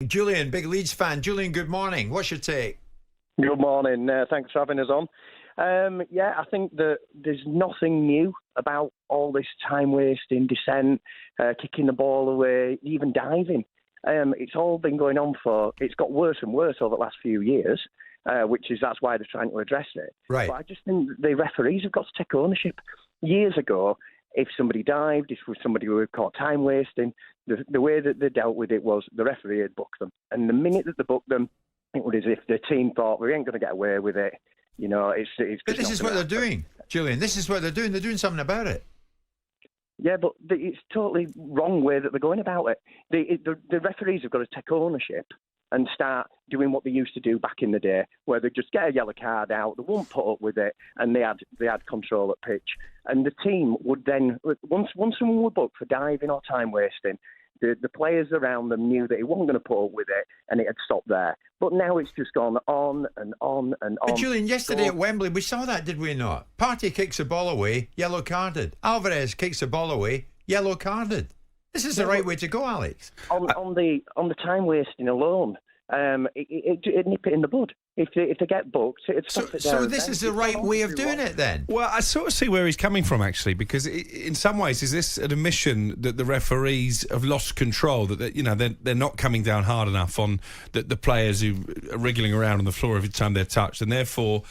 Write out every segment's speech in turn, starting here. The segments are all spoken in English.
Julian, big Leeds fan. Julian, good morning. What's your take? Good morning. Thanks for having us on. I think that there's nothing new about all this time wasting, dissent, kicking the ball away, even diving. It's all been going on it's got worse and worse over the last few years, that's why they're trying to address it. Right. But I just think the referees have got to take ownership. Years ago, if somebody dived, if somebody were caught time wasting, the way that they dealt with it was the referee had booked them. And the minute that they booked them, it was as if the team thought, we ain't going to get away with it. You know, it's But this is what they're doing, Julian. This is what they're doing. They're doing something about it. Yeah, but it's totally wrong way that they're going about it. The referees have got to take ownership and start doing what they used to do back in the day, where they just get a yellow card out, they won't put up with it, and they had control at pitch. And the team would then, once someone were booked for diving or time wasting, the players around them knew that he wasn't going to put up with it, and it had stopped there. But now it's just gone on and on and on. But Julian, yesterday at Wembley, we saw that, did we not? Partey kicks the ball away, yellow carded. Alvarez kicks the ball away, yellow carded. This is the right way to go, Alex. On the time wasting alone, it'd nip it in the bud. If they get booked, it'd stop it there. So this is the right way of doing it then? Well, I sort of see where he's coming from, actually, because in some ways, is this an admission that the referees have lost control, that they're not coming down hard enough on the players who are wriggling around on the floor every time they're touched, and therefore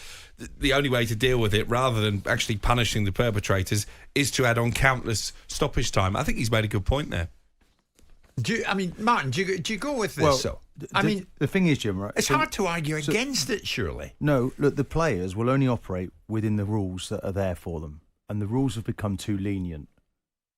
the only way to deal with it, rather than actually punishing the perpetrators, is to add on countless stoppage time. I think he's made a good point there. Martin, do you go with this? Well, the thing is, Jim, right? It's hard to argue against it, surely. No, look, the players will only operate within the rules that are there for them, and the rules have become too lenient.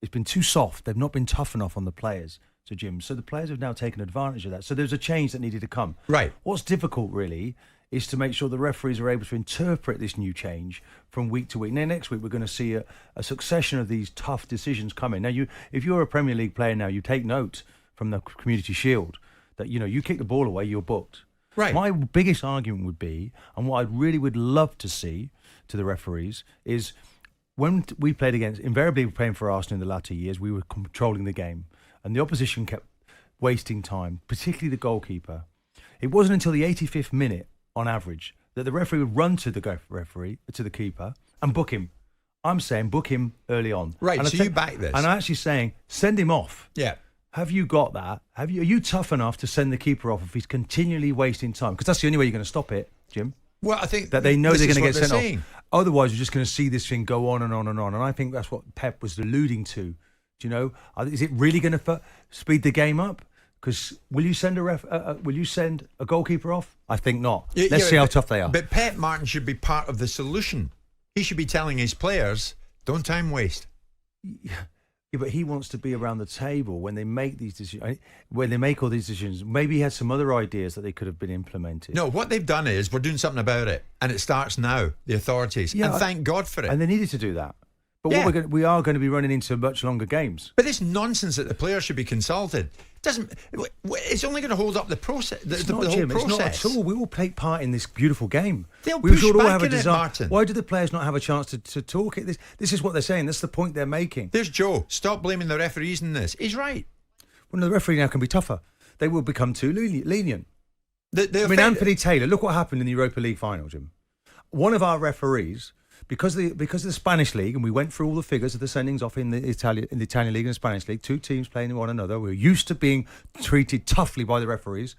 It's been too soft. They've not been tough enough on the players, Jim. So the players have now taken advantage of that. So there's a change that needed to come. Right. What's difficult, really, is to make sure the referees are able to interpret this new change from week to week. Now, next week, we're going to see a succession of these tough decisions coming. Now, if you're a Premier League player now, you take note from the Community Shield that, you kick the ball away, you're booked. Right. My biggest argument would be, and what I really would love to see to the referees, is when we played invariably playing for Arsenal in the latter years, we were controlling the game, and the opposition kept wasting time, particularly the goalkeeper. It wasn't until the 85th minute, on average, that the referee would run to the keeper, and book him. I'm saying book him early on. Right, and so you back this. And I'm actually saying send him off. Yeah. Have you got that? Are you tough enough to send the keeper off if he's continually wasting time? Because that's the only way you're going to stop it, Jim. Well, I think that they know they're going to get sent saying. off. Otherwise, you're just going to see this thing go on and on and on. And I think that's what Pep was alluding to. Do you know? Is it really going to speed the game up? Because will you send a goalkeeper off? I think not. Let's see how tough they are. But Pep, Martin, should be part of the solution. He should be telling his players, don't time waste. Yeah, but he wants to be around the table when they make these decisions. When they make all these decisions, maybe he had some other ideas that they could have been implemented. No, what they've done is we're doing something about it, and it starts now. The authorities, and thank God for it. And they needed to do that. But we are going to be running into much longer games. But this nonsense that the players should be consulted doesn't. It's only going to hold up the process. The whole process. It's not at all. We all take part in this beautiful game. We should all have a desire. Martin. Why do the players not have a chance to talk it? This is what they're saying. That's the point they're making. There's Joe. Stop blaming the referees in this. He's right. Well, no, the referee now can be tougher. They will become too lenient. Anthony Taylor. Look what happened in the Europa League final, Jim. One of our referees. Because of the Spanish league, and we went through all the figures of the sendings off in the Italian league and the Spanish league, two teams playing one another. We're used to being treated toughly by the referees.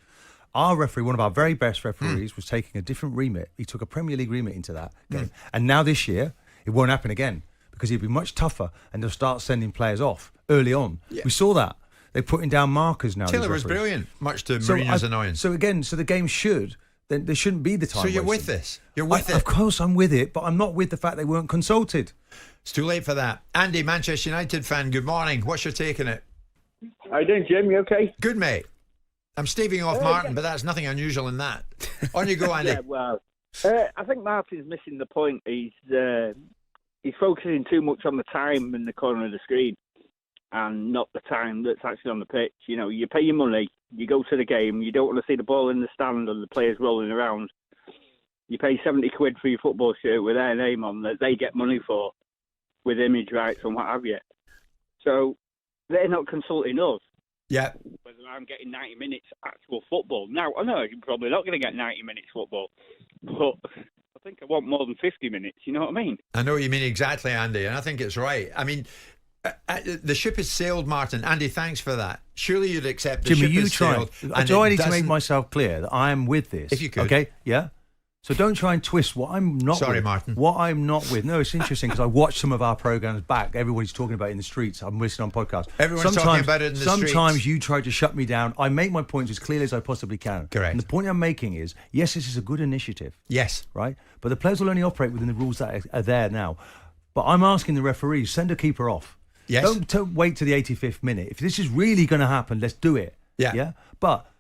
Our referee, one of our very best referees, was taking a different remit. He took a Premier League remit into that game. And now this year, it won't happen again because he'll be much tougher and they'll start sending players off early on. Yeah. We saw that. They're putting down markers now. Taylor was brilliant, much to Mourinho's annoyance. So the game should... Then there shouldn't be the time. So you're wasting. with this? You're with it? Of course I'm with it, but I'm not with the fact they weren't consulted. It's too late for that. Andy, Manchester United fan, good morning. What's your take on it? How you doing, Jim? You okay? Good, mate. I'm staving off Martin, but that's nothing unusual in that. On you go, Andy. Yeah, well, I think Martin's missing the point. He's focusing too much on the time in the corner of the screen and not the time that's actually on the pitch. You pay your money. You go to the game, you don't want to see the ball in the stand or the players rolling around. You pay 70 quid for your football shirt with their name on that they get money for, with image rights and what have you. So they're not consulting us. Yeah. Whether I'm getting 90 minutes actual football. Now, I know you're probably not going to get 90 minutes football, but I think I want more than 50 minutes, you know what I mean? I know what you mean exactly, Andy, and I think it's right. I mean, the ship has sailed, Martin. Andy, thanks for that. Surely you'd accept the Jimmy, ship has sailed. Do I need to make myself clear that I am with this? If you could. Okay, yeah? So don't try and twist what I'm not Sorry, with. Martin. What I'm not with. No, it's interesting because I watch some of our programmes back. Everybody's talking about it in the streets. I'm listening on podcasts. Everyone's talking about it in the streets. Sometimes you try to shut me down. I make my points as clearly as I possibly can. Correct. And the point I'm making is, yes, this is a good initiative. Yes. Right? But the players will only operate within the rules that are there now. But I'm asking the referees, send a keeper off. Yes. Don't wait to the 85th minute. If this is really going to happen, let's do it. Yeah. Yeah. But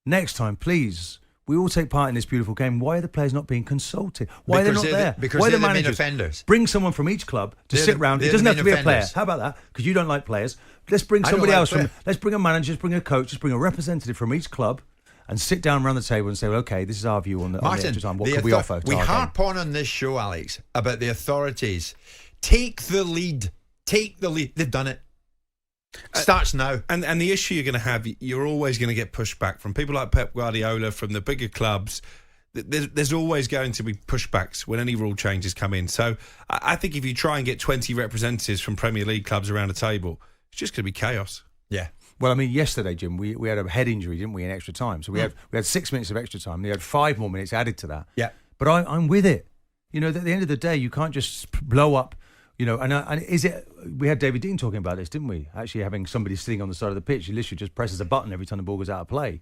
next time, please, we all take part in this beautiful game. Why are the players not being consulted? Why are they not there? Because Why are they're the the main managers? offenders. Bring someone from each club to They're sit the- round. It they're doesn't the have to be main a player. offenders. How about that? Because you don't like players. Let's bring I don't somebody like else. players. Let's bring a manager. Let's bring a coach. Let's bring a representative from each club and sit down around the table and say, well, okay, this is our view on the Martin, extra time. What the can we offer? to We our game? harp on this show, Alex, about the authorities. Take the lead. Take the lead. They've done it. Starts now. And the issue you're going to have, you're always going to get pushback from people like Pep Guardiola, from the bigger clubs. There's always going to be pushbacks when any rule changes come in. So I think if you try and get 20 representatives from Premier League clubs around a table, it's just going to be chaos. Yeah. Well, I mean, yesterday, Jim, we had a head injury, didn't we, in extra time? So we had 6 minutes of extra time. We had 5 more minutes added to that. Yeah. But I'm with it. You know, at the end of the day, you can't just blow up. You know, and is it? We had David Dean talking about this, didn't we? Actually, having somebody sitting on the side of the pitch, he literally just presses a button every time the ball goes out of play.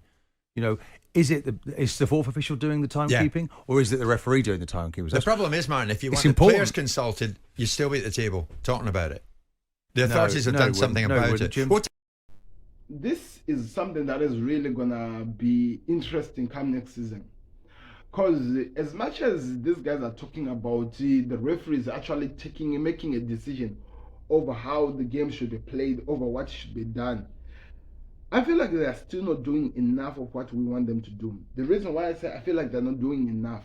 You know, is the fourth official doing the timekeeping, or is it the referee doing the timekeeping? The problem is, Martin, if you want it's the important. players consulted, you still be at the table talking about it. The authorities have done something no, about it. Jim. This is something that is really gonna be interesting come next season. Because as much as these guys are talking about the referees actually making a decision over how the game should be played, over what should be done, I feel like they are still not doing enough of what we want them to do. The reason why I say I feel like they're not doing enough.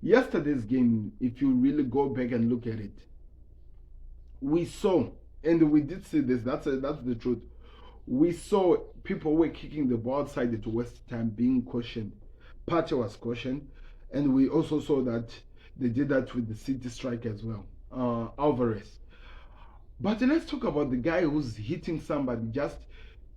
Yesterday's game, if you really go back and look at it, we saw, and we did see this, that's the truth. We saw people were kicking the ball outside to West Ham being cautioned. Partey was cautioned, and we also saw that they did that with the City striker as well, Alvarez. But let's talk about the guy who's hitting somebody, just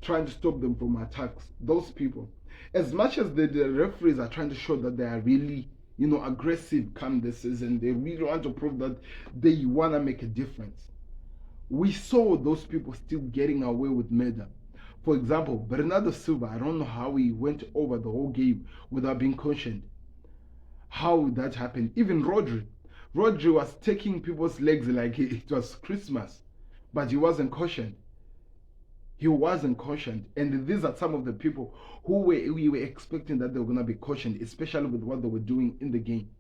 trying to stop them from attacks. Those people, as much as the referees are trying to show that they are really, aggressive come this season, they really want to prove that they want to make a difference. We saw those people still getting away with murder. For example, Bernardo Silva, I don't know how he went over the whole game without being cautioned. How that happened. Even Rodri was taking people's legs like it was Christmas, but he wasn't cautioned. He wasn't cautioned. And these are some of the people who we were expecting that they were going to be cautioned, especially with what they were doing in the game.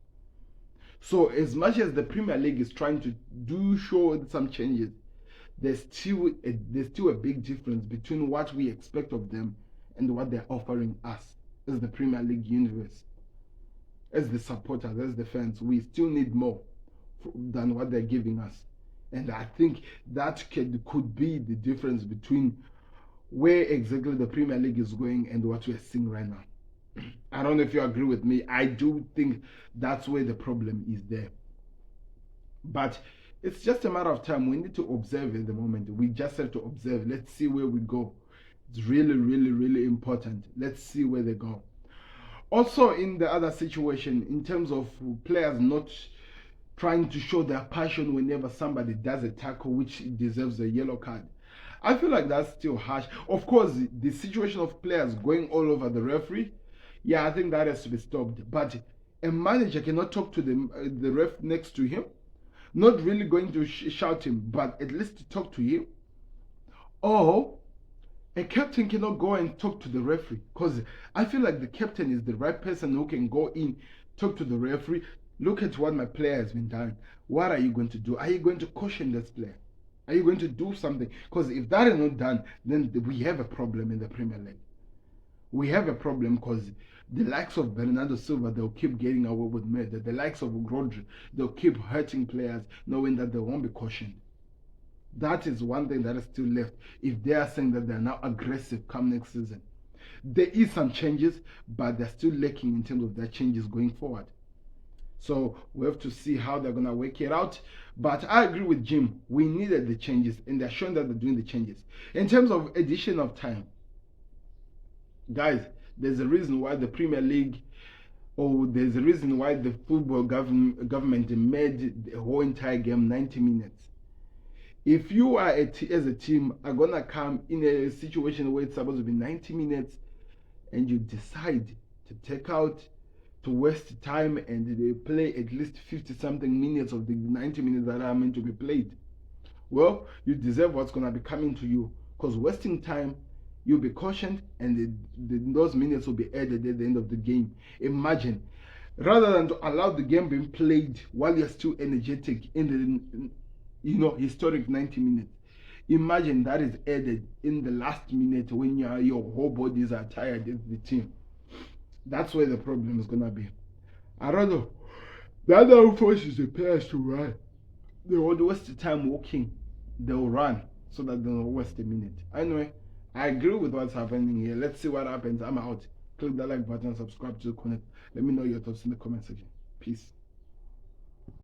So as much as the Premier League is trying to show some changes, there's still a big difference between what we expect of them and what they're offering us as the Premier League universe, as the supporters, as the fans. We still need more than what they're giving us, and I think that could be the difference between where exactly the Premier League is going and what we're seeing right now. I don't know if you agree with me. I do think that's where the problem is there, but it's just a matter of time. We need to observe at the moment. We just have to observe. Let's see where we go. It's really, really, really important. Let's see where they go. Also, in the other situation, in terms of players not trying to show their passion whenever somebody does a tackle which deserves a yellow card, I feel like that's still harsh. Of course, the situation of players going all over the referee, I think that has to be stopped. But a manager cannot talk to the ref next to him. Not really going to shout him, but at least talk to him. Or a captain cannot go and talk to the referee, because I feel like the captain is the right person who can go in, talk to the referee. Look at what my player has been done. What are you going to do? Are you going to caution this player? Are you going to do something? Because if that is not done, then we have a problem in the Premier League. We have a problem because the likes of Bernardo Silva, they'll keep getting away with murder. The likes of Rodri, they'll keep hurting players knowing that they won't be cautioned. That is one thing that is still left. If they are saying that they're now aggressive come next season, there is some changes, but they're still lacking in terms of their changes going forward. So we have to see how they're going to work it out. But I agree with Jim. We needed the changes, and they're showing that they're doing the changes. In terms of addition of time, guys, there's a reason why the Premier League, or there's a reason why the football government made the whole entire game 90 minutes. If you are as a team are going to come in a situation where it's supposed to be 90 minutes and you decide to take out, to waste time, and they play at least 50-something minutes of the 90 minutes that are meant to be played, well, you deserve what's going to be coming to you, because wasting time, you'll be cautioned, and those minutes will be added at the end of the game. Imagine, rather than to allow the game being played while you're still energetic in the historic 90 minutes, imagine that is added in the last minute when your whole bodies are tired as the team. That's where the problem is going to be. I rather the other forces the players to run. They won't waste the time walking. They'll run so that they don't waste a minute. Anyway, I agree with what's happening here. Let's see what happens. I'm out. Click the like button, subscribe to the Connect. Let me know your thoughts in the comment section. Peace.